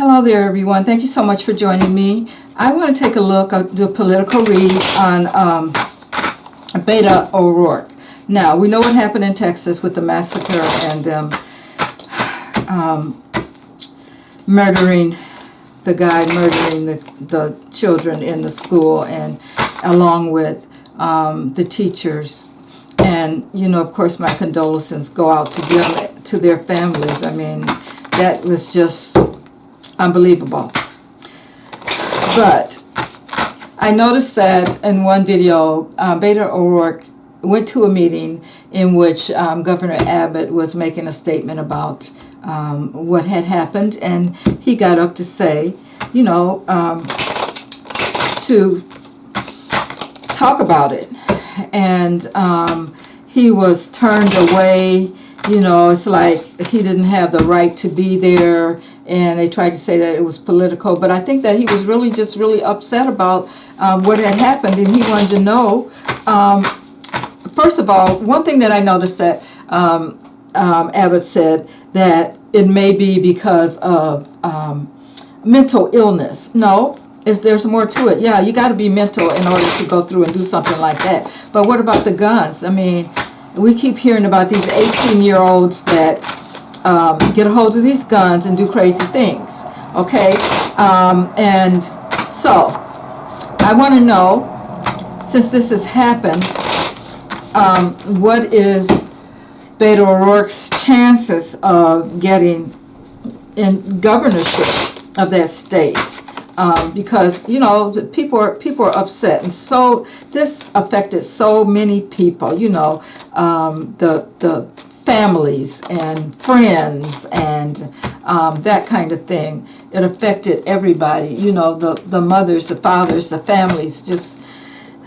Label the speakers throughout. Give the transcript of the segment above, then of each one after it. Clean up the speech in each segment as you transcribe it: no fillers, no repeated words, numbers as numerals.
Speaker 1: Hello there, everyone. Thank you so much for joining me. I want to take a look, do a political read on Beto Orourke. Now, we know what happened in Texas with the massacre and murdering the children in the school, and along with the teachers. And, you know, of course, my condolences go out to them, to their families. I mean, that was just unbelievable. But I noticed that in one video, Beto Orourke went to a meeting in which Governor Abbott was making a statement about what had happened, and he got up to say, you know, to talk about it. And he was turned away. You know, it's like he didn't have the right to be there, and they tried to say that it was political. But I think that he was really upset about what had happened, and he wanted to know, first of all, one thing that I noticed that Abbott said that it may be because of mental illness. No, there's more to it. Yeah, you got to be mental in order to go through and do something like that. But what about the guns? I mean, we keep hearing about these 18-year-olds that get a hold of these guns and do crazy things. Okay, and so I want to know, since this has happened, what is Beto O'Rourke's chances of getting in governorship of that state? Because, you know, people are upset, and so this affected so many people. You know, the families and friends and that kind of thing. It affected everybody. You know, the mothers, the fathers, the families, just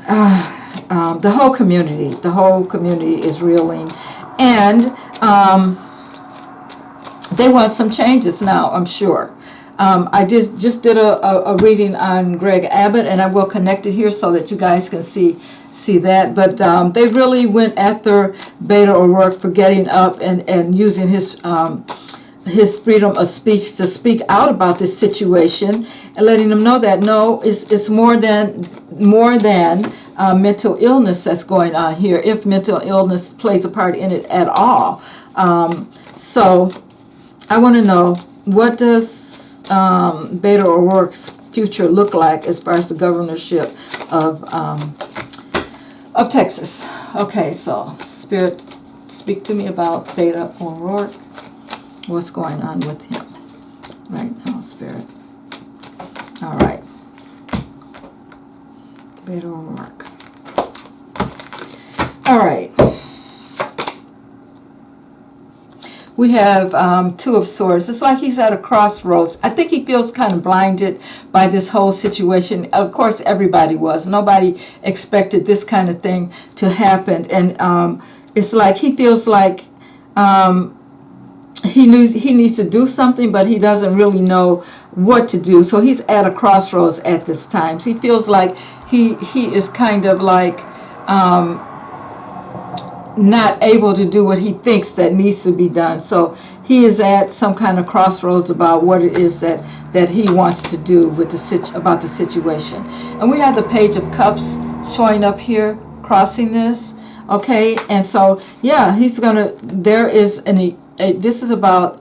Speaker 1: the whole community. The whole community is reeling, and they want some changes now, I'm sure. I just did a reading on Greg Abbott, and I will connect it here so that you guys can see that. But they really went after Beto Orourke for getting up and using his freedom of speech to speak out about this situation, and letting them know that no, it's more than mental illness that's going on here, if mental illness plays a part in it at all. So I want to know, what does Beto O'Rourke's future look like as far as the governorship of Texas? Okay, so Spirit, speak to me about Beto O'Rourke. What's going on with him right now, Spirit? All right, Beto O'Rourke. All right. We have Two of Swords. It's like he's at a crossroads. I think he feels kind of blinded by this whole situation. Of course, everybody was. Nobody expected this kind of thing to happen. And it's like he feels like he needs to do something, but he doesn't really know what to do. So he's at a crossroads at this time. So he feels like he is kind of like not able to do what he thinks that needs to be done. So he is at some kind of crossroads about what it is that he wants to do with about the situation. And we have the Page of Cups showing up here, crossing this. Okay, and so yeah, he's gonna. There is this is about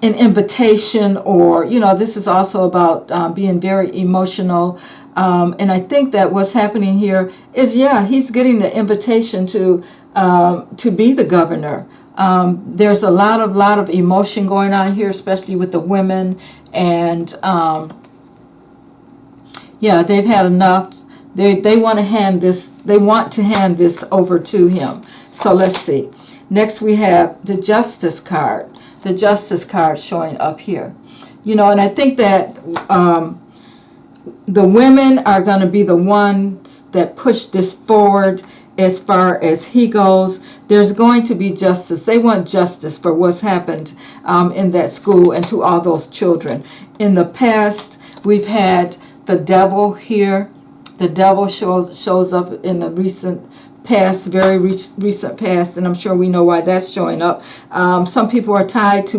Speaker 1: an invitation, or you know, this is also about being very emotional. And I think that what's happening here is, yeah, he's getting the invitation to be the governor. There's a lot of emotion going on here, especially with the women, and yeah, they've had enough. They want to hand this. They want to hand this over to him. So let's see. Next, we have the Justice card. The Justice card showing up here. You know, and I think that the women are going to be the ones that push this forward as far as he goes. There's going to be justice. They want justice for what's happened in that school and to all those children. In the past, we've had the devil here. The devil shows up in the recent past, very recent past, and I'm sure we know why that's showing up. Some people are tied to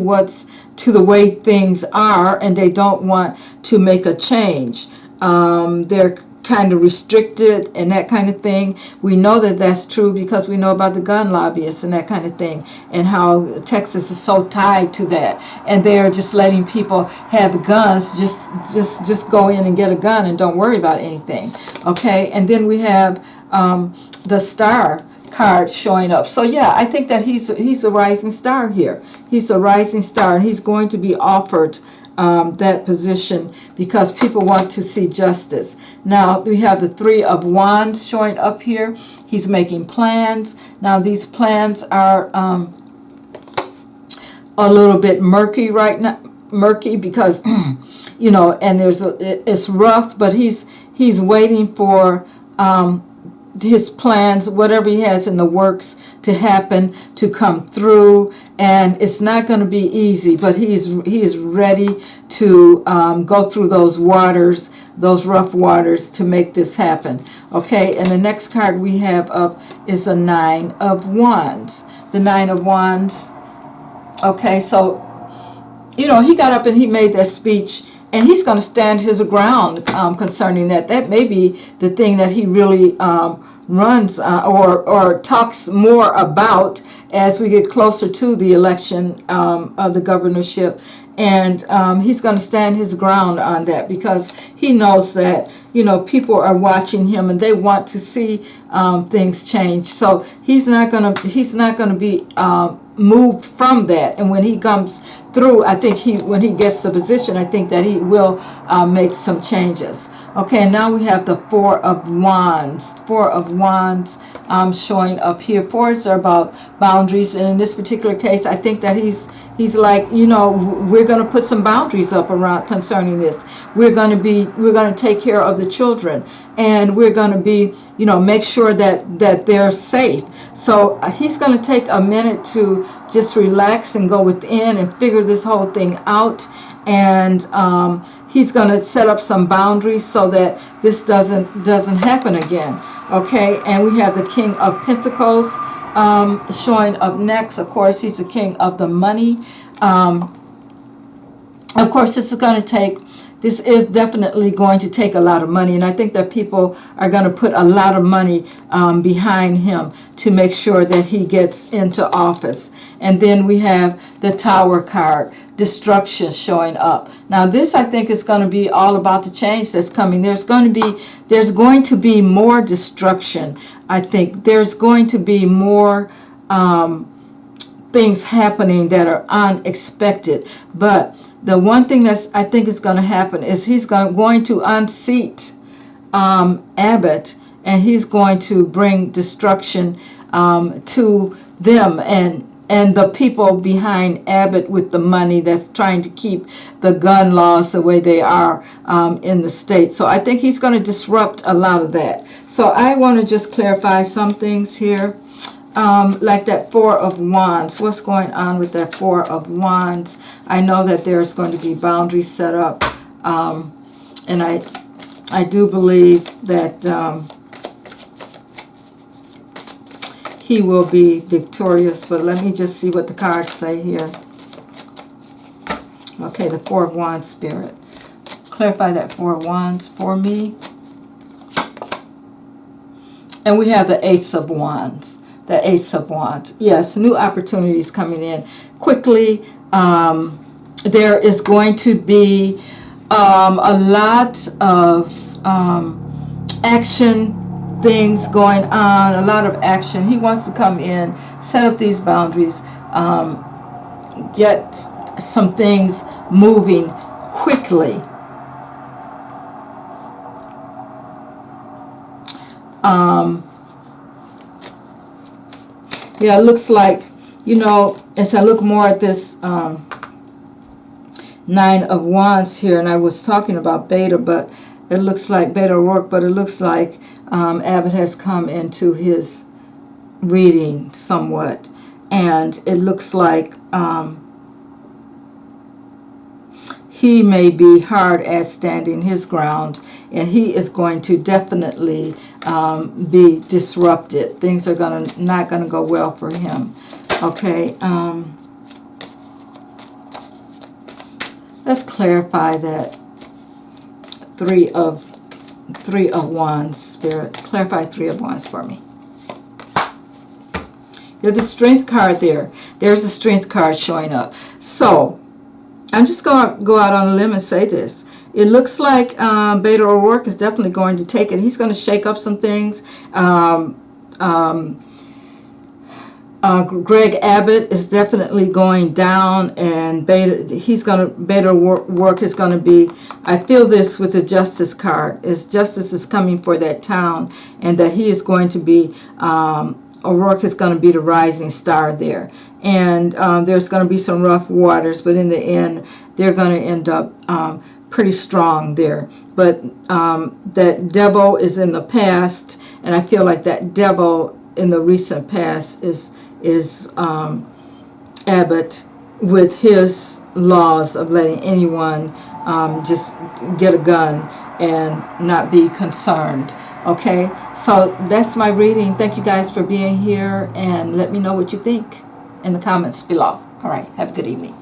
Speaker 1: to the way things are, and they don't want to make a change. They're kind of restricted and that kind of thing. We know that that's true because we know about the gun lobbyists and that kind of thing, and how Texas is so tied to that, and they're just letting people have guns, just go in and get a gun and don't worry about anything. Okay, and then we have the star card showing up. So yeah, I think that he's a rising star here. He's a rising star, and he's going to be offered that position because people want to see justice. Now we have the Three of Wands showing up here. He's making plans. Now these plans are a little bit murky right now, because you know, and it's rough, but he's waiting for his plans, whatever he has in the works to happen, to come through, and it's not going to be easy, but he is ready to go through those waters, those rough waters, to make this happen. Okay, and the next card we have up is the Nine of Wands. The Nine of Wands. Okay, so you know, he got up and he made that speech, and he's going to stand his ground concerning that. That may be the thing that he really runs or talks more about as we get closer to the election of the governorship. And he's going to stand his ground on that because he knows that, you know, people are watching him and they want to see things change. So he's not going to be moved from that. And when he comes through, I think when he gets the position, I think that he will make some changes. Okay, now we have the Four of Wands. Four of Wands showing up here. Fours are about boundaries, and in this particular case, I think that he's like, you know, we're going to put some boundaries up around concerning this. We're going to take care of the children, and we're going to be, you know, make sure that they're safe. So he's going to take a minute to just relax and go within and figure this whole thing out, and he's going to set up some boundaries so that this doesn't happen again. Okay, and we have the King of Pentacles showing up next. Of course, he's the king of the money. Of course, this is definitely going to take a lot of money, and I think that people are going to put a lot of money behind him to make sure that he gets into office. And then we have the Tower card, destruction, showing up. Now this, I think, is going to be all about the change that's coming. There's going to be more destruction. I think there's going to be more things happening that are unexpected. But the one thing I think is going to happen is he's going to unseat Abbott, and he's going to bring destruction to them and the people behind Abbott with the money that's trying to keep the gun laws the way they are in the state. So I think he's going to disrupt a lot of that. So I want to just clarify some things here. Like that Four of Wands. What's going on with that Four of Wands? I know that there's going to be boundaries set up, and I do believe that he will be victorious. But let me just see what the cards say here. Okay, the Four of Wands, Spirit. Clarify that Four of Wands for me. And we have the Ace of Wands. The Ace of Wands. Yes, new opportunities coming in quickly. There is going to be a lot of action things going on, a lot of action. He wants to come in, set up these boundaries, get some things moving quickly. Yeah, it looks like, you know, as I look more at this Nine of Wands here, and I was talking about Beto, but it looks like Beto Orourke, but it looks like Abbott has come into his reading somewhat, and it looks like he may be hard at standing his ground, and he is going to definitely be disrupted. Things are not gonna go well for him. Okay. Let's clarify that three of wands, Spirit. Clarify 3 of wands for me. There's the strength card there. There's the strength card showing up. So I'm just going to go out on a limb and say this. It looks like Beto Orourke is definitely going to take it. He's going to shake up some things. Greg Abbott is definitely going down, and Beto Orourke is going to be, I feel this with the justice card, is justice is coming for that town, and that he is going to be, O'Rourke is going to be the rising star there. And there's going to be some rough waters, but in the end, they're going to end up pretty strong there. But that devil is in the past, and I feel like that devil in the recent past is Abbott, with his laws of letting anyone just get a gun and not be concerned. Okay, so that's my reading. Thank you guys for being here, and let me know what you think in the comments below. All right, have a good evening.